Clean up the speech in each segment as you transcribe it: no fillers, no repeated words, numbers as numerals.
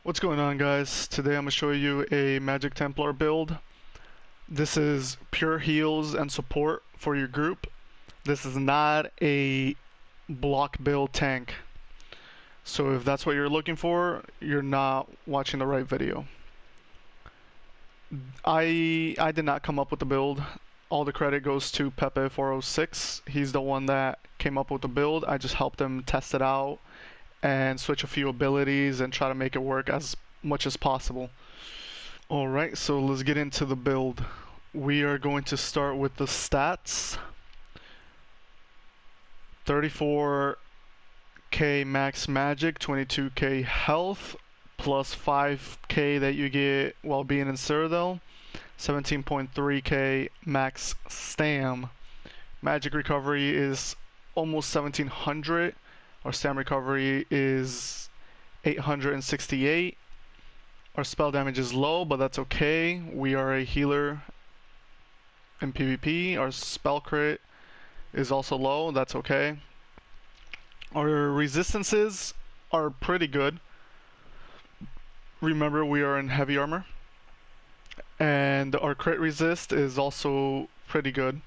What's going on, guys? Today I'm going to show you a Magic Templar build. This is pure heals and support for your group. This is not a block build tank. So if that's what you're looking for, you're not watching the right video. I did not come up with the build. All the credit goes to Pepe406. He's the one that came up with the build. I just helped him test it out and switch a few abilities and try to make it work as much as possible. Alright, so let's get into the build. We are going to start with the stats. 34k max magic, 22k health, plus 5k that you get while being in Citadel, 17.3k max stam. Magic recovery is almost 1700. Our stam recovery is 868. Our spell damage is low, but that's okay. We are a healer in PvP. Our spell crit is also low, that's okay. Our resistances are pretty good. Remember, we are in heavy armor. And our crit resist is also pretty good.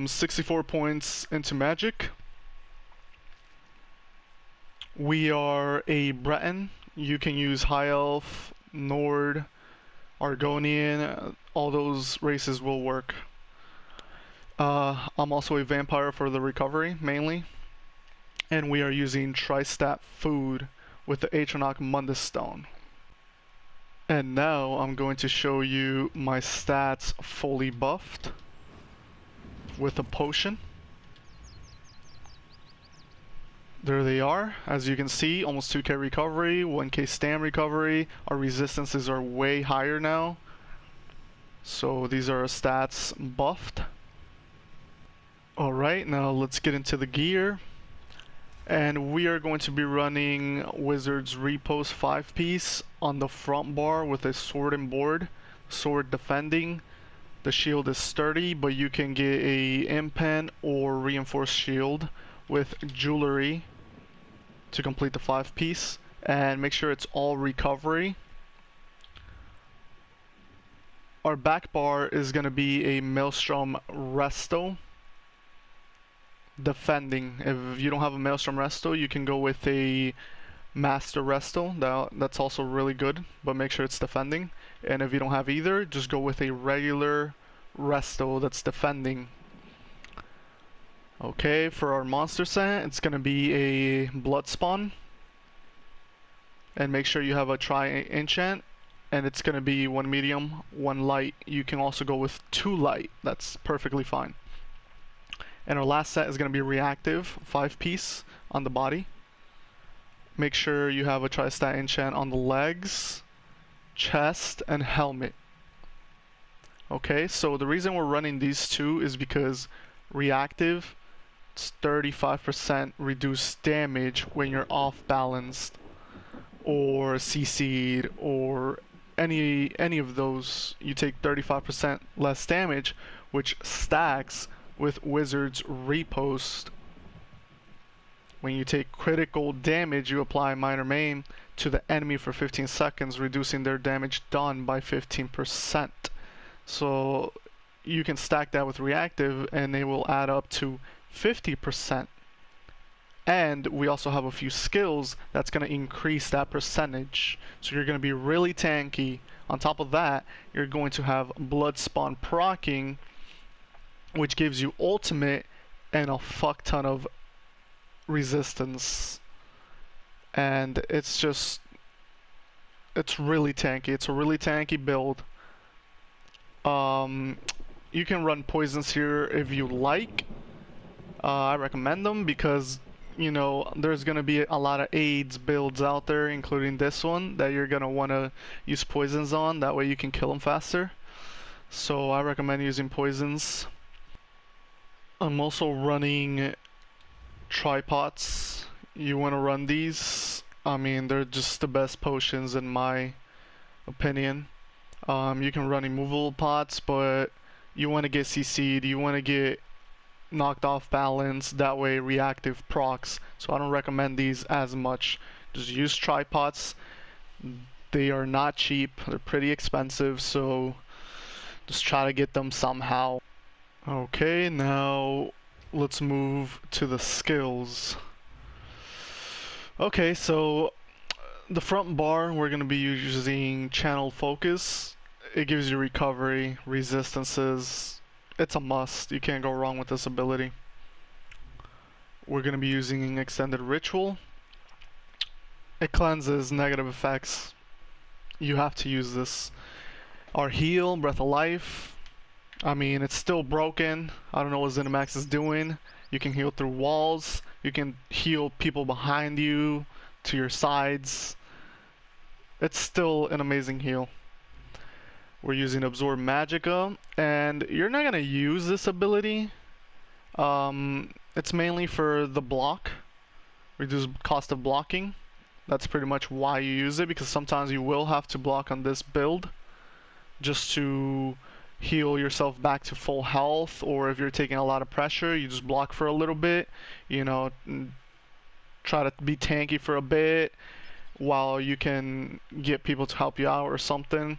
64 points into magic. We are a Breton. You can use High Elf, Nord, Argonian, all those races will work. I'm also a vampire for the recovery, mainly. And we are using Tri-Stat Food with the Atronach Mundus Stone. And now I'm going to show you my stats fully buffed with a potion. There they are. As you can see, almost 2k recovery, 1k stam recovery. Our resistances are way higher now. So these are our stats buffed. Alright, now let's get into the gear. And we are going to be running Wizard's Repost 5-piece on the front bar with a sword and board. Sword defending. The shield is sturdy, but you can get a impen or reinforced shield with jewelry to complete the 5-piece. And make sure it's all recovery. Our back bar is going to be a Maelstrom Resto. Defending. If you don't have a Maelstrom Resto, you can go with a Master Resto. That's also really good, but make sure it's defending. And if you don't have either, just go with a regular Resto that's defending. Okay, for our monster set, it's gonna be a Blood Spawn. And make sure you have a Tri-Enchant. And it's gonna be 1 medium, 1 light. You can also go with 2 light. That's perfectly fine. And our last set is going to be reactive, 5-piece on the body. Make sure you have a Tri-Stat enchant on the legs, chest, and helmet. Okay, so the reason we're running these two is because reactive, it's 35% reduced damage when you're off balanced, or CC'd, or any of those. You take 35% less damage, which stacks with Wizard's Repost. When you take critical damage, you apply minor maim to the enemy for 15 seconds, reducing their damage done by 15%. So you can stack that with reactive and they will add up to 50%. And we also have a few skills that's going to increase that percentage. So you're going to be really tanky. On top of that, you're going to have Blood Spawn proccing, which gives you ultimate and a fuck ton of resistance. And it's really tanky. It's a really tanky build. You can run poisons here if you like. I recommend them because, you know, there's gonna be a lot of AIDS builds out there, including this one, that you're gonna wanna use poisons on. That way you can kill them faster. So I recommend using poisons. I'm also running tripods. You want to run these. I mean, they're just the best potions in my opinion. You can run immovable pots, but you want to get CC'd, you want to get knocked off balance, that way reactive procs. So I don't recommend these as much Just use tripods. They are not cheap. They're pretty expensive, so just try to get them somehow. Okay, now let's move to the skills. Okay, so the front bar, we're going to be using channel focus. It gives you recovery, resistances. It's a must. You can't go wrong with this ability. We're going to be using extended ritual. It cleanses negative effects. You have to use this. Our heal, breath of life. I mean, it's still broken. I don't know what ZeniMax is doing. You can heal through walls. You can heal people behind you, to your sides. It's still an amazing heal. We're using Absorb Magicka, and you're not gonna use this ability. It's mainly for the block. Reduce cost of blocking. That's pretty much why you use it, because sometimes you will have to block on this build just to heal yourself back to full health, or if you're taking a lot of pressure, you just block for a little bit, you know, try to be tanky for a bit while you can get people to help you out or something.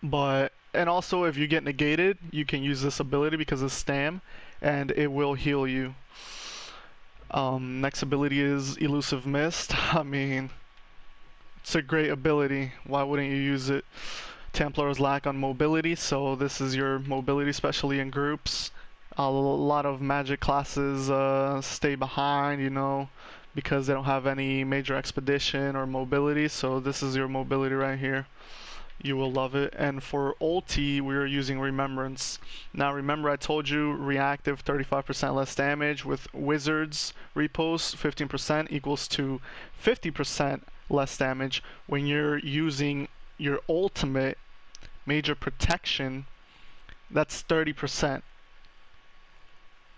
But, and also if you get negated, you can use this ability because it's stam, and it will heal you. Next ability is Elusive Mist. I mean, it's a great ability. Why wouldn't you use it? Templars lack on mobility, so this is your mobility, especially in groups. A lot of magic classes stay behind, you know, because they don't have any major expedition or mobility, so this is your mobility right here. You will love it. And for ulti, we are using Remembrance. Now remember, I told you reactive 35% less damage. With wizards repost 15% equals to 50% less damage. When you're using your ultimate major protection, that's 30%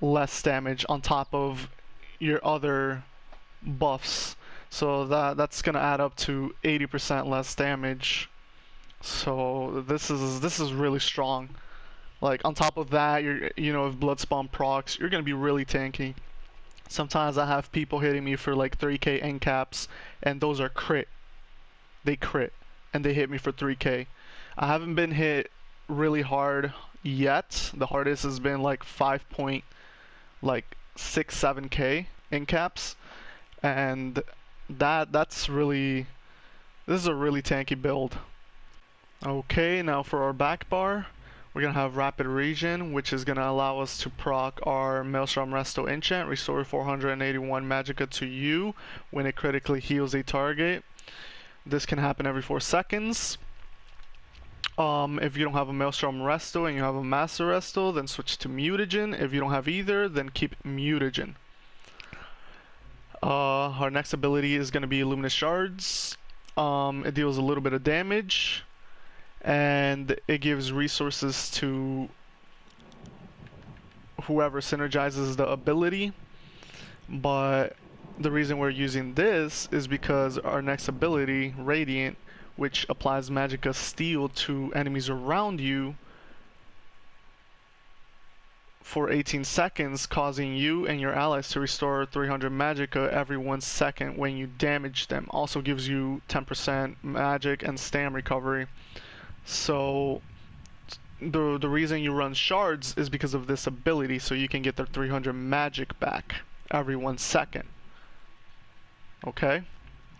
less damage on top of your other buffs. So that's gonna add up to 80% less damage. So this is really strong. Like on top of that, you know, if Bloodspawn procs, you're gonna be really tanky. Sometimes I have people hitting me for like 3k end caps, and those are crit. They crit, and they hit me for 3k. I haven't been hit really hard yet. The hardest has been like 5.6-7k end caps, and that's really, this is a really tanky build. Okay, now for our back bar, we're gonna have Rapid Regen, which is gonna allow us to proc our Maelstrom Resto enchant, restore 481 magicka to you when it critically heals a target. This can happen every 4 seconds. If you don't have a Maelstrom Resto and you have a Master Resto, then switch to Mutagen. If you don't have either, then keep Mutagen. Our next ability is gonna be Luminous Shards. It deals a little bit of damage, and it gives resources to whoever synergizes the ability. But the reason we're using this is because our next ability, Radiant, which applies Magicka Steel to enemies around you for 18 seconds, causing you and your allies to restore 300 magicka every 1 second when you damage them. Also gives you 10% magic and stam recovery. So the reason you run shards is because of this ability, so you can get the 300 magic back every 1 second. Okay?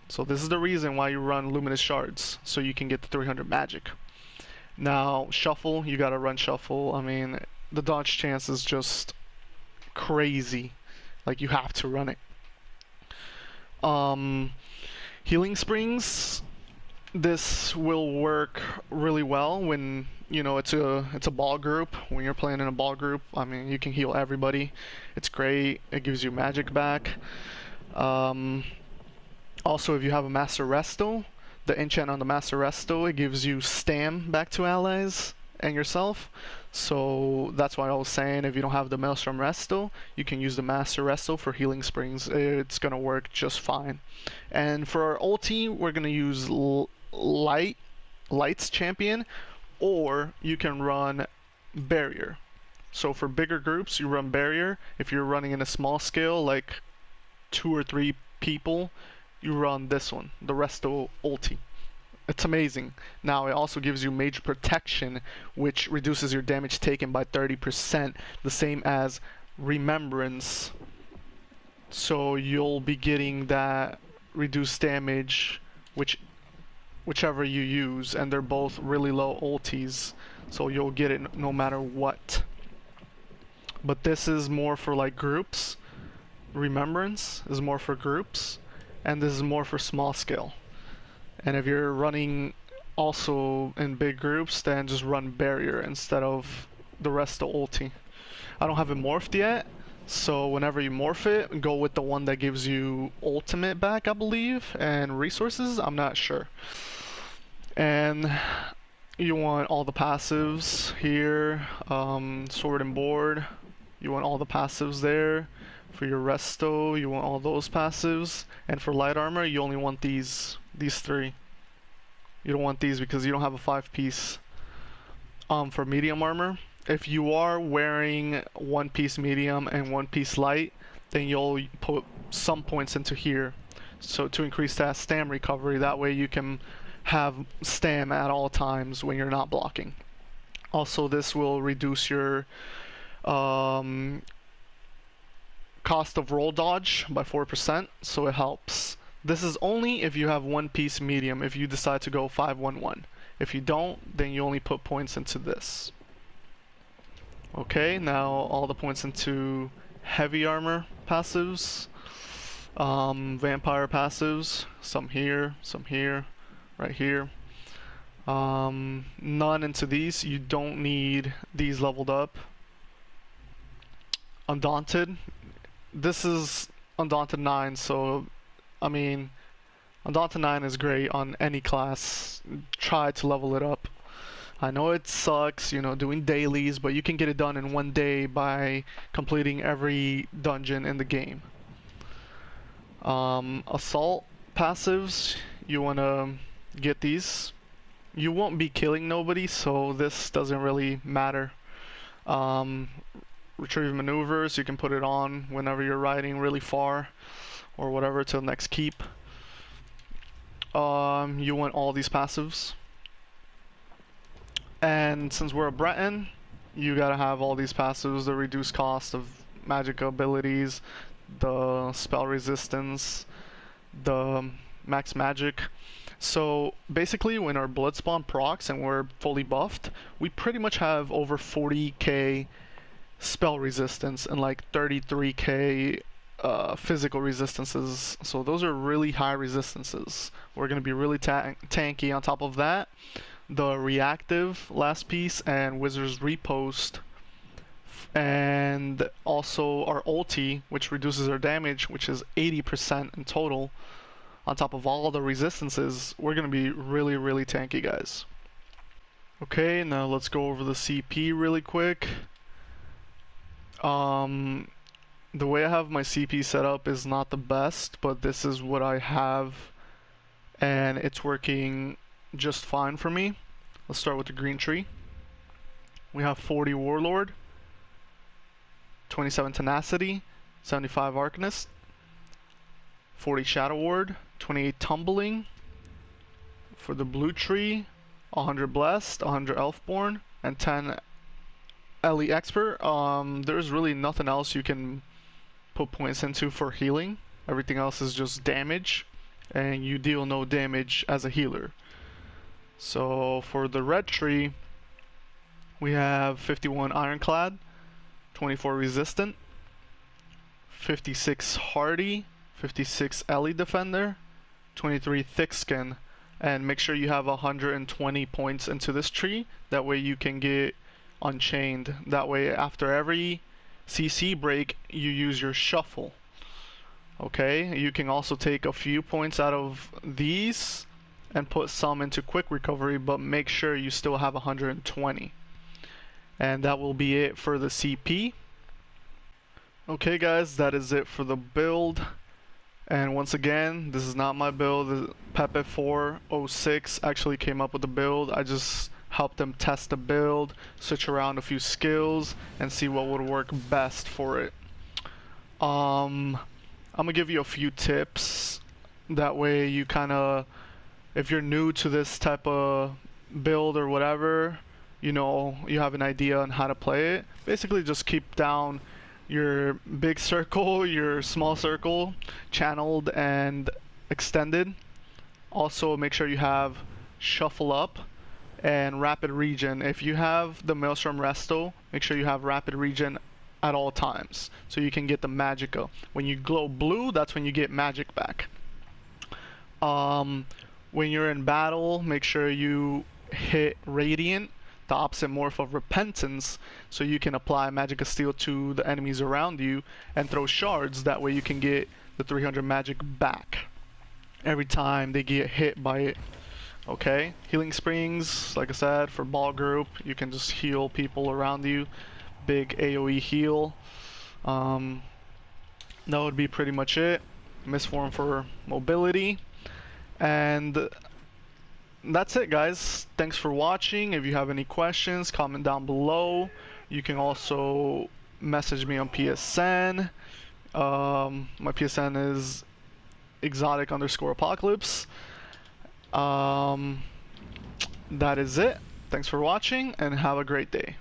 So this is the reason why you run Luminous Shards, so you can get the 300 magic. Now, Shuffle, you gotta run Shuffle. I mean, the dodge chance is just crazy. Like, you have to run it. Healing Springs, this will work really well when, you know, it's a ball group. When you're playing in a ball group, I mean, you can heal everybody. It's great. It gives you magic back. Also, if you have a Master Resto, the enchant on the Master Resto, it gives you stam back to allies and yourself. So that's why I was saying, if you don't have the Maelstrom Resto, you can use the Master Resto for Healing Springs. It's gonna work just fine. And for our ulti, we're gonna use Light's Champion, or you can run Barrier. So for bigger groups, you run Barrier. If you're running in a small scale, like 2 or 3 people, you run this one, the Resto ulti. It's amazing. Now it also gives you major protection, which reduces your damage taken by 30%, the same as Remembrance. So you'll be getting that reduced damage, whichever you use, and they're both really low ultis, so you'll get it no matter what. But this is more for like groups. Remembrance is more for groups, and this is more for small scale. And if you're running also in big groups, then just run Barrier instead of the rest of ulti. I don't have it morphed yet, so whenever you morph it, go with the one that gives you ultimate back, I believe, and resources, I'm not sure. And you want all the passives here, sword and board, you want all the passives there. For your resto, you want all those passives, and for light armor, you only want these three. You don't want these because you don't have a 5-piece. For medium armor, if you are wearing 1-piece medium and 1-piece light, then you'll put some points into here, so to increase that stam recovery. That way you can have stam at all times when you're not blocking. Also, this will reduce your cost of roll dodge by 4%, so it helps. This is only if you have 1-piece medium, if you decide to go 5-1-1. If you don't, then you only put points into this. Okay, now all the points into heavy armor passives, vampire passives, some here, right here. None into these. You don't need these leveled up. Undaunted. This is Undaunted 9, so I mean, Undaunted 9 is great on any class. Try to level it up. I know it sucks, you know, doing dailies, but you can get it done in 1 day by completing every dungeon in the game. Assault passives, you want to get these. You won't be killing nobody, so this doesn't really matter. Retrieve maneuvers, you can put it on whenever you're riding really far or whatever to the next keep. You want all these passives. And since we're a Breton, you gotta have all these passives: the reduced cost of magic abilities, the spell resistance, the max magic. So basically when our blood spawn procs and we're fully buffed, we pretty much have over 40k spell resistance and like 33k physical resistances. So those are really high resistances. We're going to be really tanky. On top of that, the reactive last piece and Wizard's Repost, and also our ulti, which reduces our damage, which is 80% in total. On top of all the resistances, we're going to be really, really tanky, guys. Okay, now let's go over the CP really quick. The way I have my CP set up is not the best, but this is what I have, and it's working just fine for me. Let's start with the green tree. We have 40 Warlord, 27 Tenacity, 75 Arcanist, 40 Shadow Ward, 28 Tumbling. For the blue tree, 100 Blessed, 100 Elfborn, and 10 Elite Expert. There's really nothing else you can put points into for healing. Everything else is just damage, and you deal no damage as a healer. So for the red tree, we have 51 Ironclad, 24 Resistant, 56 Hardy, 56 Ellie Defender, 23 Thick Skin, and make sure you have 120 points into this tree. That way you can get Unchained. That way after every CC break you use your shuffle. Okay, you can also take a few points out of these and put some into quick recovery, but make sure you still have 120. And that will be it for the CP. Okay guys, that is it for the build. And once again, this is not my build. Pepe406 actually came up with the build. I just helped them test the build, switch around a few skills, and see what would work best for it. I'm gonna give you a few tips That way you kind of, if you're new to this type of build or whatever, you know, you have an idea on how to play it. Basically just keep down your big circle, your small circle, channeled and extended. Also make sure you have shuffle up and rapid regen. If you have the Maelstrom Resto, make sure you have rapid regen at all times so you can get the magicka. When you glow blue, that's when you get magic back. When you're in battle, make sure you hit Radiant, the opposite morph of Repentance, so you can apply Magicka Steel to the enemies around you and throw shards. That way you can get the 300 magic back every time they get hit by it. Okay, Healing Springs, like I said, for ball group, you can just heal people around you. Big AoE heal. That would be pretty much it. Mistform for mobility. And that's it, guys. Thanks for watching. If you have any questions, comment down below. You can also message me on PSN. My PSN is exotic_apocalypse. That is it. Thanks for watching and have a great day.